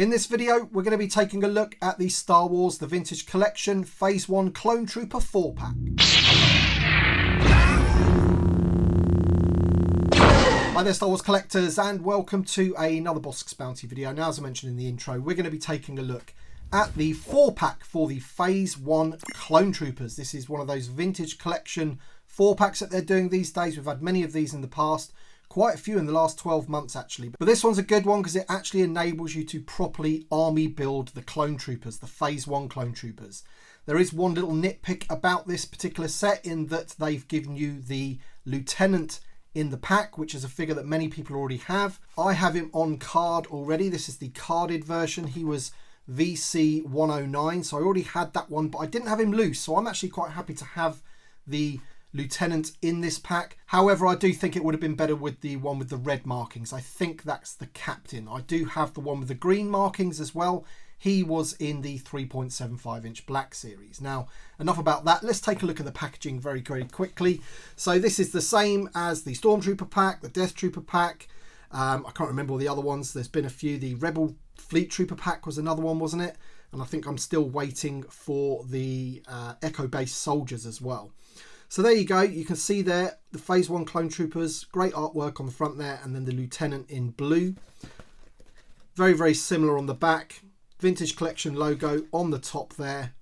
In this video, we're going to be taking a look at the Star Wars The Vintage Collection Phase 1 Clone Trooper 4-pack. Hi there Star Wars collectors, and welcome to another Bosk's Bounty video. Now, as I mentioned in the intro, we're going to be taking a look at the 4-pack for the Phase 1 Clone Troopers. This is one of those Vintage Collection 4-packs that they're doing these days. We've had many of these in the past. Quite a few in the last 12 months actually, but this one's a good one because it actually enables you to properly army build the clone troopers, the Phase 1 clone troopers. There is one little nitpick about this particular set in that they've given you the lieutenant in the pack, which is a figure that many people already have. I have him on card already. This is the carded version. He was VC 109, so I already had that one, but I didn't have him loose, so I'm actually quite happy to have the lieutenant in this pack. However, I do think it would have been better with the one with the red markings. I think that's the captain. I do have the one with the green markings as well. He was in the 3.75 inch black series. Now, enough about that. Let's take a look at the packaging very, very quickly. So this is the same as the Stormtrooper pack, the Death Trooper pack. I can't remember all the other ones. There's been a few. The Rebel Fleet Trooper pack was another one, wasn't it? And I think I'm still waiting for the Echo-based soldiers as well. So there you go, you can see there the Phase 1 Clone Troopers, great artwork on the front there, and then the Lieutenant in blue. Very, very similar on the back. Vintage Collection logo on the top there,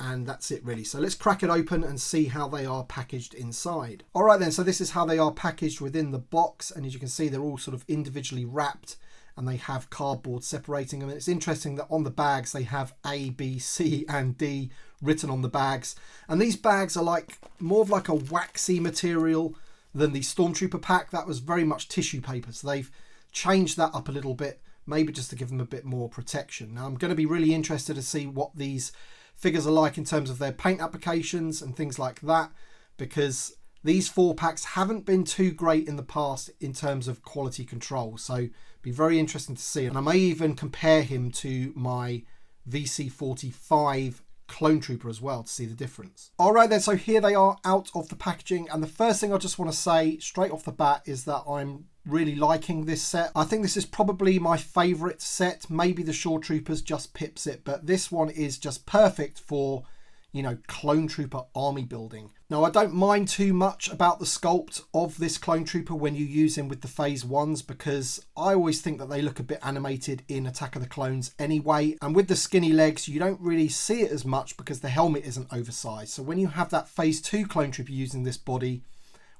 and that's it really. So let's crack it open and see how they are packaged inside. All right then, so this is how they are packaged within the box, and as you can see, they're all sort of individually wrapped, and they have cardboard separating them. And it's interesting that on the bags they have A, B, C and D written on the bags, and these bags are like more of like a waxy material than the Stormtrooper pack. That was very much tissue paper, so they've changed that up a little bit, maybe just to give them a bit more protection. Now I'm going to be really interested to see what these figures are like in terms of their paint applications and things like that, because these 4-packs haven't been too great in the past in terms of quality control, so be very interesting to see. And I may even compare him to my VC45 Clone Trooper as well to see the difference. All right then, so here they are out of the packaging, and the first thing I just want to say straight off the bat is that I'm really liking this set. I think this is probably my favourite set. Maybe the Shore Troopers just pips it, but this one is just perfect for, you know, Clone Trooper army building. Now, I don't mind too much about the sculpt of this Clone Trooper when you use him with the Phase 1s, because I always think that they look a bit animated in Attack of the Clones anyway. And with the skinny legs, you don't really see it as much because the helmet isn't oversized. So when you have that Phase 2 Clone Trooper using this body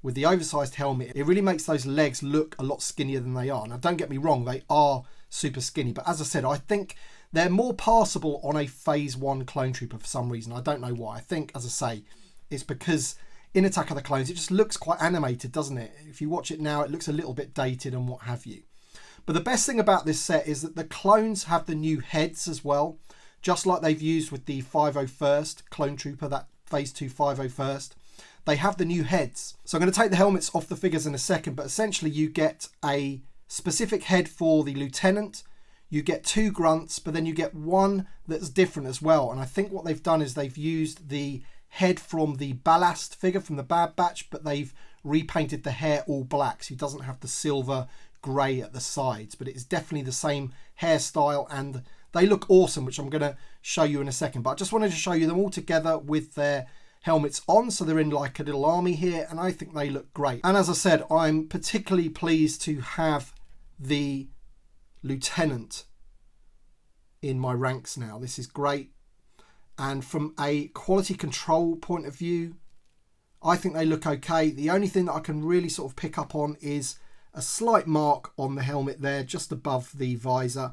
with the oversized helmet, it really makes those legs look a lot skinnier than they are. Now, don't get me wrong, they are super skinny, but as I said, I think they're more passable on a Phase 1 Clone Trooper for some reason. I don't know why. I think, as I say, it's because in Attack of the Clones, it just looks quite animated, doesn't it? If you watch it now, it looks a little bit dated and what have you. But the best thing about this set is that the clones have the new heads as well, just like they've used with the 501st Clone Trooper, that Phase 2 501st. They have the new heads. So I'm going to take the helmets off the figures in a second, but essentially you get a specific head for the Lieutenant. You get 2 grunts, but then you get one that's different as well. And I think what they've done is they've used the head from the Ballast figure from the Bad Batch, but they've repainted the hair all black, so he doesn't have the silver grey at the sides, but it's definitely the same hairstyle, and they look awesome, which I'm going to show you in a second. But I just wanted to show you them all together with their helmets on, so they're in like a little army here, and I think they look great. And as I said, I'm particularly pleased to have the Lieutenant in my ranks now. This is great, and from a quality control point of view, I think they look okay. The only thing that I can really sort of pick up on is a slight mark on the helmet there, just above the visor,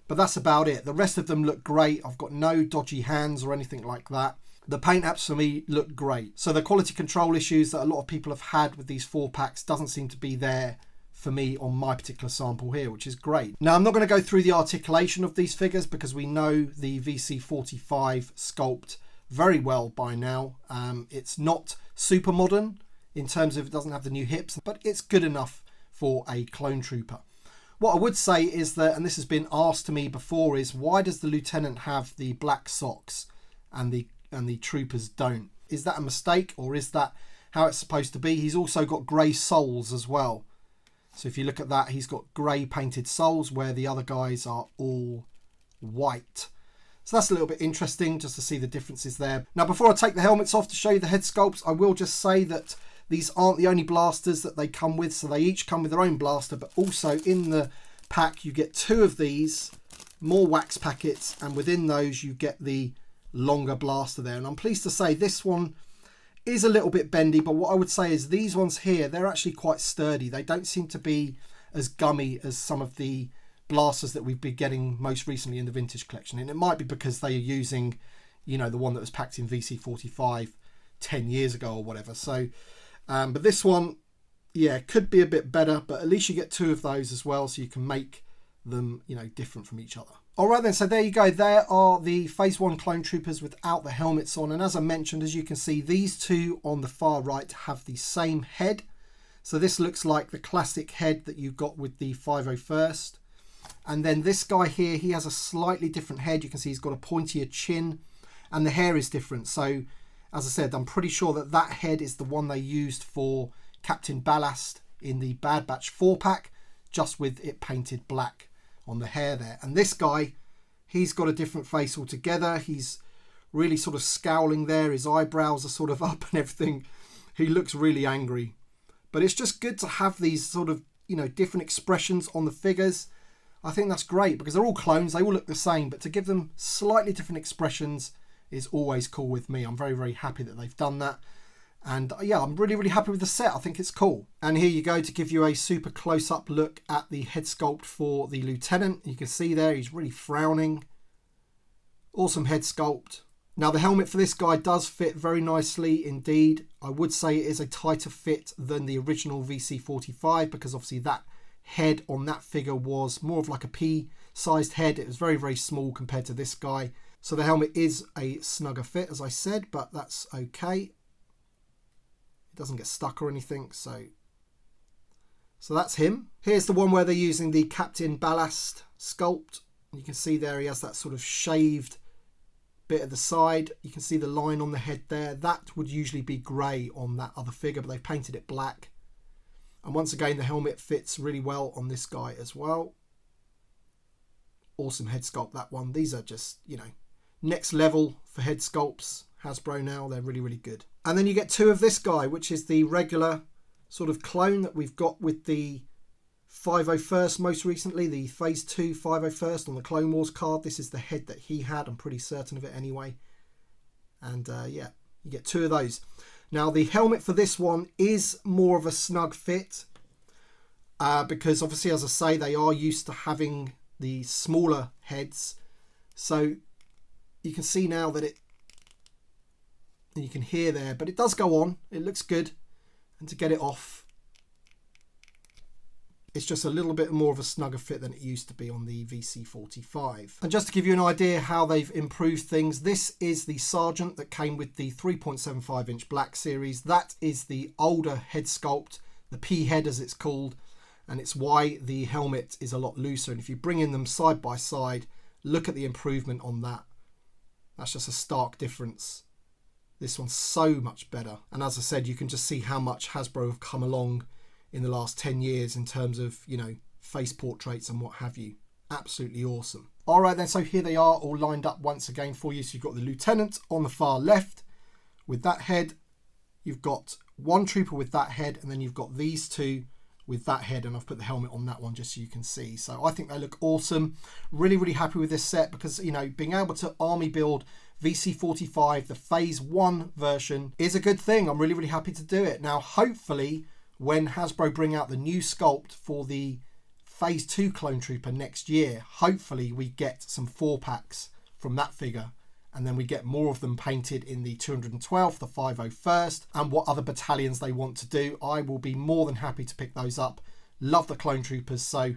but that's about it. The rest of them look great. I've got no dodgy hands or anything like that. The paint apps for me look great. So the quality control issues that a lot of people have had with these 4-packs doesn't seem to be there for me on my particular sample here, which is great. Now, I'm not going to go through the articulation of these figures because we know the VC45 sculpt very well by now. It's not super modern in terms of it doesn't have the new hips, but it's good enough for a Clone Trooper. What I would say is that, and this has been asked to me before, is why does the Lieutenant have the black socks and the troopers don't? Is that a mistake, or is that how it's supposed to be? He's also got grey soles as well. So if you look at that, he's got grey painted soles where the other guys are all white. So that's a little bit interesting just to see the differences there. Now, before I take the helmets off to show you the head sculpts, I will just say that these aren't the only blasters that they come with. So they each come with their own blaster, but also in the pack you get 2 of these, more wax packets, and within those you get the longer blaster there. And I'm pleased to say this one is a little bit bendy, but what I would say is these ones here, they're actually quite sturdy. They don't seem to be as gummy as some of the blasters that we've been getting most recently in the vintage collection. And it might be because they are using, you know, the one that was packed in VC45 10 years ago or whatever. So but this one, yeah, could be a bit better, but at least you get 2 of those as well, so you can make them, you know, different from each other. All right then, so there you go. There are the Phase 1 Clone Troopers without the helmets on. And as I mentioned, as you can see, these 2 on the far right have the same head. So this looks like the classic head that you got with the 501st. And then this guy here, he has a slightly different head. You can see he's got a pointier chin and the hair is different. So as I said, I'm pretty sure that that head is the one they used for Captain Ballast in the Bad Batch 4-pack, just with it painted black on the hair there. And this guy, he's got a different face altogether. He's really sort of scowling there. His eyebrows are sort of up and everything. He looks really angry. But it's just good to have these sort of, you know, different expressions on the figures. I think that's great because they're all clones. They all look the same, but to give them slightly different expressions is always cool with me. I'm very, very happy that they've done that. And yeah, I'm really, really happy with the set. I think it's cool. And here you go to give you a super close-up look at the head sculpt for the Lieutenant. You can see there, he's really frowning. Awesome head sculpt. Now, the helmet for this guy does fit very nicely indeed. I would say it is a tighter fit than the original VC45 because obviously that head on that figure was more of like a pea-sized head. It was very, very small compared to this guy. So the helmet is a snugger fit, as I said, but that's okay. It doesn't get stuck or anything, so that's him. Here's the one where they're using the Captain Ballast sculpt. You can see there he has that sort of shaved bit at the side. You can see the line on the head there. That would usually be grey on that other figure, but they've painted it black. And once again, the helmet fits really well on this guy as well. Awesome head sculpt, that one. These are just, you know, next level for head sculpts. Hasbro now, they're really, really good. And then you get 2 of this guy, which is the regular sort of clone that we've got with the 501st most recently, the Phase 2 501st on the Clone Wars card. This is the head that he had, I'm pretty certain of it anyway. And yeah, you get 2 of those. Now the helmet for this one is more of a snug fit because obviously, as I say, they are used to having the smaller heads. So you can see now that you can hear there, but it does go on. It looks good. And to get it off, it's just a little bit more of a snugger fit than it used to be on the VC45. And just to give you an idea how they've improved things, this is the Sergeant that came with the 3.75 inch black series. That is the older head sculpt, the P head as it's called, and it's why the helmet is a lot looser. And if you bring in them side by side, look at the improvement on that. That's just a stark difference. This one's so much better. And as I said, you can just see how much Hasbro have come along in the last 10 years in terms of, you know, face portraits and what have you. Absolutely awesome. All right then, so here they are all lined up once again for you. So you've got the Lieutenant on the far left with that head. You've got one trooper with that head, and then you've got these 2 with that head, and I've put the helmet on that one just so you can see. So I think they look awesome. Really, really happy with this set because, you know, being able to army build VC45, the Phase 1 version, is a good thing. I'm really, really happy to do it. Now, hopefully, when Hasbro bring out the new sculpt for the Phase 2 Clone Trooper next year, hopefully we get some 4-packs from that figure, and then we get more of them painted in the 212th, the 501st, and what other battalions they want to do. I will be more than happy to pick those up. Love the Clone Troopers. So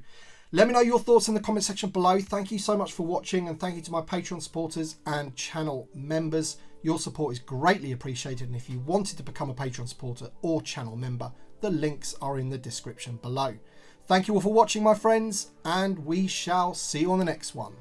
let me know your thoughts in the comment section below. Thank you so much for watching, and thank you to my Patreon supporters and channel members. Your support is greatly appreciated, and if you wanted to become a Patreon supporter or channel member, the links are in the description below. Thank you all for watching, my friends, and we shall see you on the next one.